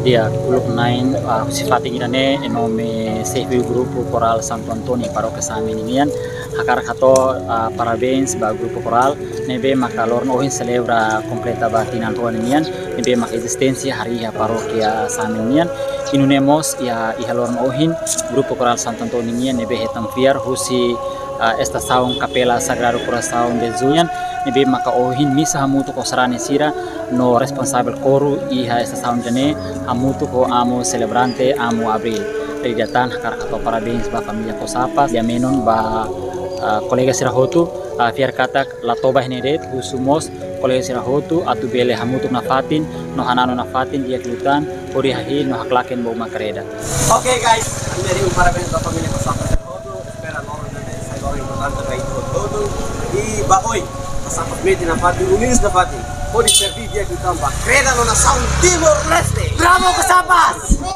Dia club 9 sifati ginane enome save grupo coral Santo Antônio Parroquia Samininian hakar kato parabéns ba grupo coral nebe makalor no hin celebra completa batinan tuanian nebe mak existencia hari ya parroquia Samininian inunemos ya ihalor no hin grupo coral Santo Antônio nebe hetam fiar husi estação Capela Sagrado Coração de Zunhan nebe maka ohin misa hamutu ko sarane sira no responsável coro iha estação jane hamutu ko amo celebrante amo abril dari datan hakar kato parabéns ba família Kosapas ya menon ba kolega sirahotu fiar katak latoba henedet husumos kolega sirahotu atu bele hamutu na fatin no hanano na fatin dia klutan ori hahi no haklaken bo makareda. Okay guys, dari parabéns ba família Kosapas todo e baoi passamos meio na parte unidos na parte pode servir dia que tamba creda na nação Timor Leste. Bravo Kosapas.